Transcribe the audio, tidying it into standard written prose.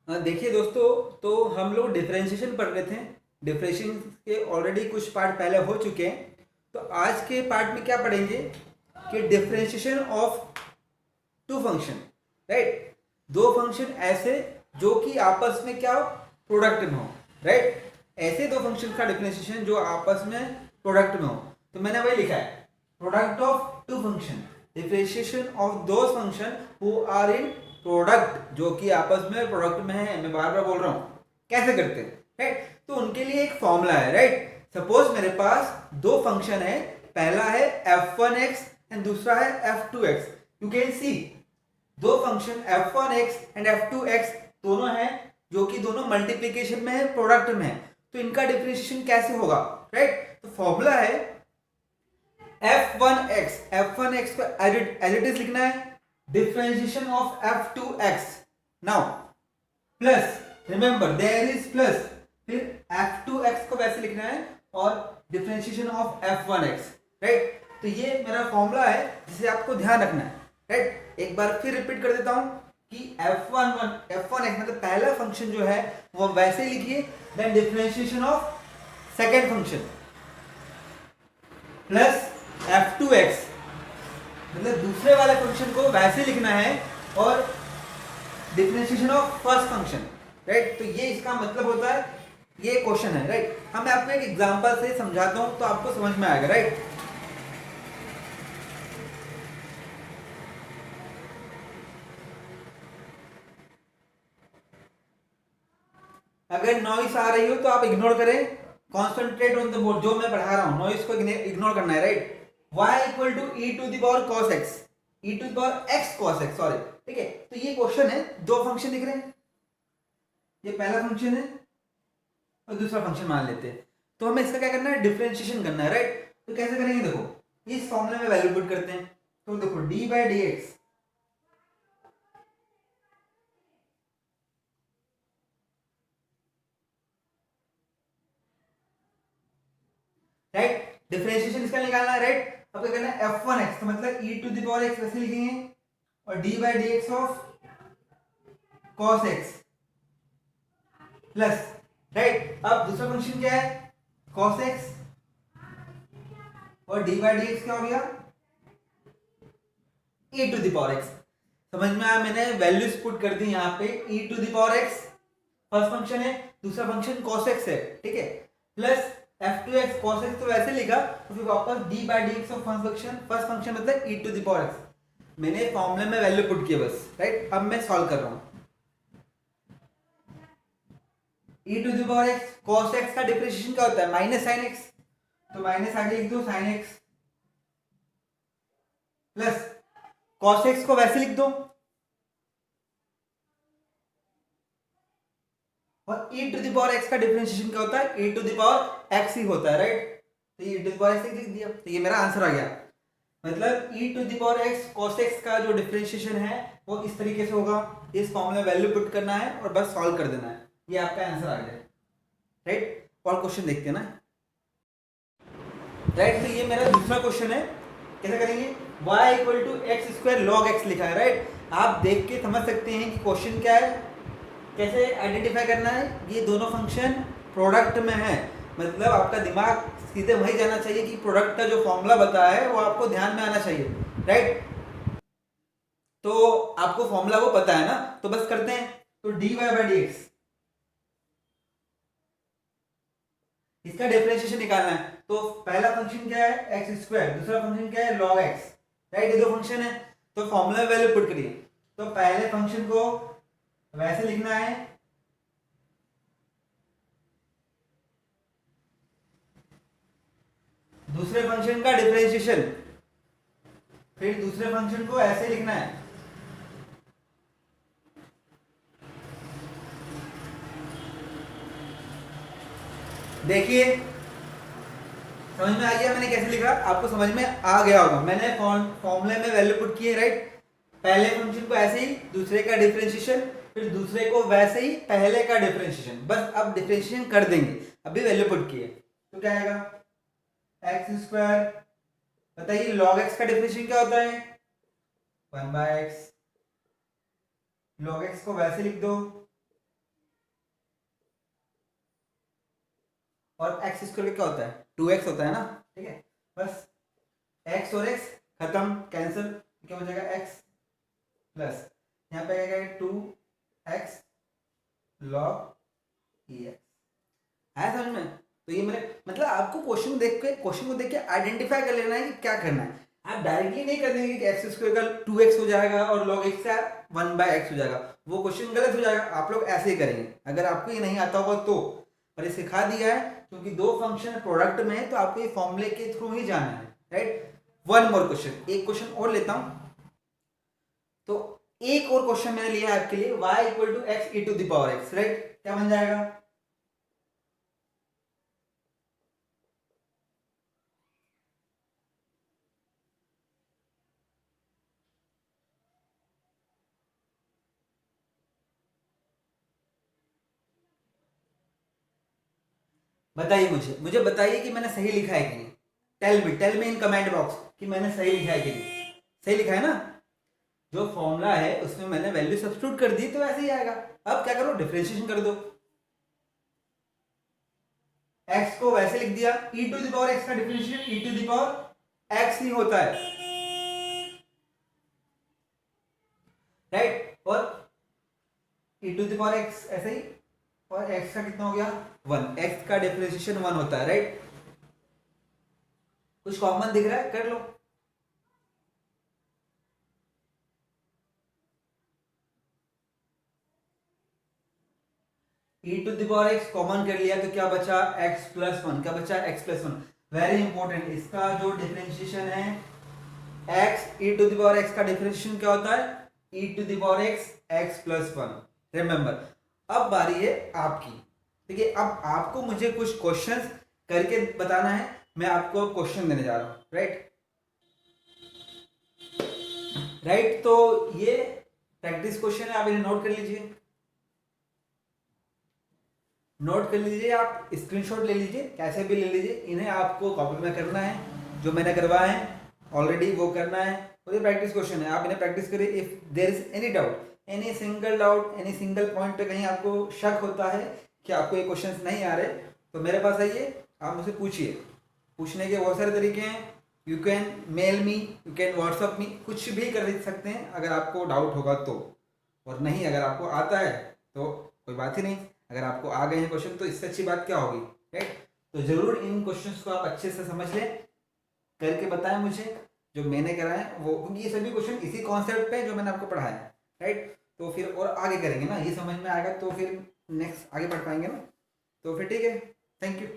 देखिए दोस्तों, तो हम लोग डिफरेंशिएशन पढ़ रहे थे। डिफरेंशिएशन के ऑलरेडी कुछ पार्ट पहले हो चुके हैं। तो आज के पार्ट में क्या पढ़ेंगे कि differentiation of two function, right. दो फंक्शन ऐसे जो कि आपस में क्या हो, प्रोडक्ट में हो, राइट। ऐसे दो फंक्शन का डिफरेंशिएशन जो आपस में प्रोडक्ट में हो। तो मैंने वही लिखा है, product of two function, differentiation of दो function who are in product, जो कि आपस में प्रोडक्ट में है। मैं बार बार बोल रहा हूं कैसे करते हैं, राइट। तो उनके लिए एक फॉर्मूला है, राइट। सपोज मेरे पास दो फंक्शन है, पहला है f1x एंड दूसरा है f2x। यू कैन सी दो फंक्शन f1x एंड f2x दोनों हैं जो कि दोनों मल्टीप्लीकेशन में है, प्रोडक्ट में है। तो इनका डिफरेंशिएशन कैसे होगा, राइट। तो फॉर्मूला है f1x को एज इट इज लिखना है, differentiation of f2x। Now plus, remember there is plus, फिर f2x को वैसे लिखना है और डिफरेंशिएशन ऑफ f1x, राइट। तो ये मेरा फॉर्मूला है जिसे आपको ध्यान रखना है, राइट। एक बार फिर रिपीट कर देता हूं कि f1x मतलब पहला फंक्शन जो है वो वैसे ही लिखिए, then differentiation of second function plus f2x मतलब दूसरे वाले फंक्शन को वैसे लिखना है और differentiation of first function, right. तो ये इसका मतलब होता है, ये क्वेश्चन है, राइट। हम मैं आपको एक एग्जांपल से समझाता हूं तो आपको समझ में आएगा, राइट। अगर नॉइस आ रही हो तो आप इग्नोर करें, कॉन्सेंट्रेट ऑन द बोर्ड, जो मैं पढ़ा रहा हूं नॉइस को इग्नोर करना है, right. y equal to e to the power cos x, e to the power x cos x, sorry, ठीक है। तो ये क्वेश्चन है, दो फंक्शन दिख रहे हैं, ये पहला फंक्शन है और दूसरा फंक्शन मान लेते हैं। तो हमें इसका क्या करना है, डिफरेंशिएशन करना है, राइट। तो कैसे करेंगे, देखो इस फॉर्मूले में वैल्यू पुट करते हैं। तो देखो D by d x, right. Differentiation इसका निकालना है, राइट। अब क्या करना है, f1x तो मतलब e to the power x वैसे लिखेंगे और d by d x of cos x plus, right. अब दूसरा फंक्शन क्या है, cos x और d बाई डी एक्स क्या हो गया, e to the power x। समझ में आया, मैंने वैल्यूज पुट कर दी यहाँ पे, e to the power x first function है, दूसरा फंक्शन cos x है, ठीक है, प्लस f2x cos x तो वैसे लिखा, तो फिर वापस d by d x of first function मतलब e to the power x। मैंने फॉर्मूले में वैल्यू पुट किया बस, राइट। अब मैं सॉल्व कर रहा हूं, e to the power x cos x का डिफरेंशिएशन क्या होता है, माइनस साइन x, तो माइनस आगे लिख दो sine x plus cos x को वैसे लिख दो और e to the power x का डिफरेंशिएशन क्या होता है, e to the power x ही होता है, राइट। तो ये e to the power x लिख दिया, तो ये मेरा आंसर आ गया। मतलब e to the power x cos x का जो डिफरेंशिएशन है वो इस तरीके से होगा, इस फॉर्मूले में वैल्यू पुट करना है और बस सॉल्व कर देना है, ये आपका आंसर आ गया, राइट। और क्वेश्चन देखते हैं ना, राइट। तो ये मेरा दूसरा क्वेश्चन है, कैसे करेंगे, y equal to x square log x लिखा है, राइट। आप देख के समझ सकते हैं कि क्वेश्चन क्या है, कैसे आइडेंटिफाई करना है। ये दोनों फंक्शन प्रोडक्ट में है, मतलब आपका दिमाग सीधे वही जाना चाहिए कि प्रोडक्ट का जो फॉर्मूला बताया है वो आपको ध्यान में आना चाहिए, राइट। तो आपको फॉर्मूला वो पता है ना, तो बस करते हैं। तो d y by d x, इसका डिफरेंशिएशन निकालना है। तो पहला फंक्शन क्या है, एक्स स्क्वायर, दूसरा फंक्शन क्या है, लॉग एक्स, राइट। ये दो फंक्शन है, तो फॉर्मूला वैल्यू पुट करिए। तो पहले फंक्शन को वैसे लिखना है, दूसरे फंक्शन का डिफरेंशिएशन, फिर दूसरे फंक्शन को ऐसे लिखना है। देखिए समझ में आ गया मैंने कैसे लिखा, आपको समझ में आ गया होगा। मैंने फॉर्मूले में वैल्यू पुट की है, राइट। पहले फंक्शन को ऐसे ही, दूसरे का डिफरेंशिएशन, फिर दूसरे को वैसे ही, पहले का डिफरेंशिएशन, बस अब डिफरेंशिएशन कर देंगे, अभी वैल्यू पुट की है। तो क्या आएगा, एक्स स्क्वायर, बताइए लॉग एक्स का डिफरेंशिएशन क्या होता है, 1/x, लॉग एक्स को वैसे लिख दो और एक्स स्क्वायर क्या होता है 2x होता है ना, ठीक है। बस x और x खत्म, कैंसिल, क्या हो जाएगा x प्लस यहाँ पे आएगा 2x log ex। है समझ में? तो ये मेरे मतलब आपको क्वेश्चन को देख के आइडेंटिफाई कर लेना है कि क्या करना है। आप डायरेक्टली नहीं कर देंगे कि एक्स स्क्वायर का 2x हो जाएगा और log x का 1/x हो जाएगा, वो क्वेश्चन गलत हो जाएगा। आप लोग ऐसे ही करेंगे अगर आपको ये नहीं आता होगा तो। पर ये सिखा दिया है क्योंकि दो फंक्शन प्रोडक्ट में है तो आपको ये फॉर्मूले के थ्रू ही जाना है, राइट। वन मोर क्वेश्चन, एक क्वेश्चन और लेता हूं। तो एक और क्वेश्चन मैंने लिया है आपके लिए, y equal to x e to the power x, right. क्या बन जाएगा? बताइए, मुझे बताइए कि मैंने सही लिखा है कि नहीं। Tell me in comment box कि मैंने सही लिखा है कि नहीं। सही लिखा है ना? जो फॉर्मूला है उसमें मैंने वैल्यू सब्स्टिट्यूट कर दी तो ऐसे ही आएगा। अब क्या करो, डिफरेंशिएशन कर दो। x को वैसे लिख दिया, e to the power x का differentiation e to the power x नहीं होता है, राइट। और e to the power x ऐसे ही, और x का कितना हो गया 1, x का डिफरेंशिएशन 1 होता है, राइट। कुछ कॉमन दिख रहा है, कर लो। e to the power x common कर लिया तो क्या बचा x प्लस 1, क्या बचा x प्लस 1। वेरी इंपॉर्टेंट, इसका जो डिफरेंशिएशन है x e to the power x का डिफरेंशिएशन क्या होता है e to the power x plus 1, remember. अब बारी है आपकी, ठीक है। अब आपको मुझे कुछ क्वेश्चंस करके बताना है, मैं आपको क्वेश्चन देने जा रहा हूं, राइट। राइट, तो ये प्रैक्टिस क्वेश्चन है, आप इन्हें नोट कर लीजिए। नोट कर लीजिए, आप स्क्रीनशॉट ले लीजिए, कैसे भी ले लीजिए। इन्हें आपको कॉपी में करना है, जो मैंने करवाया है ऑलरेडी वो करना है। और ये प्रैक्टिस क्वेश्चन है, आप इन्हें प्रैक्टिस करिए। If there is any doubt, any single doubt, any single point पे कहीं आपको शक होता है कि आपको ये क्वेश्चन नहीं आ रहे, तो मेरे पास आइए, आप मुझसे पूछिए। पूछने के बहुत सारे तरीके हैं। You can mail me, you can WhatsApp me, कुछ भी कर सकते हैं अगर आपको डाउट होगा तो। और नहीं, अगर आपको आता है तो कोई बात ही नहीं। अगर आपको आ गए हैं क्वेश्चन तो इससे अच्छी बात क्या होगी, राइट। तो जरूर इन क्वेश्चंस को आप अच्छे से समझ लें, करके बताएं मुझे जो मैंने करा है वो, क्योंकि ये सभी क्वेश्चन इसी कॉन्सेप्ट पे जो मैंने आपको पढ़ाया है, राइट। तो फिर और आगे करेंगे ना, ये समझ में आएगा तो फिर नेक्स्ट आगे पढ़ पाएंगे ना। तो फिर ठीक है, थैंक यू।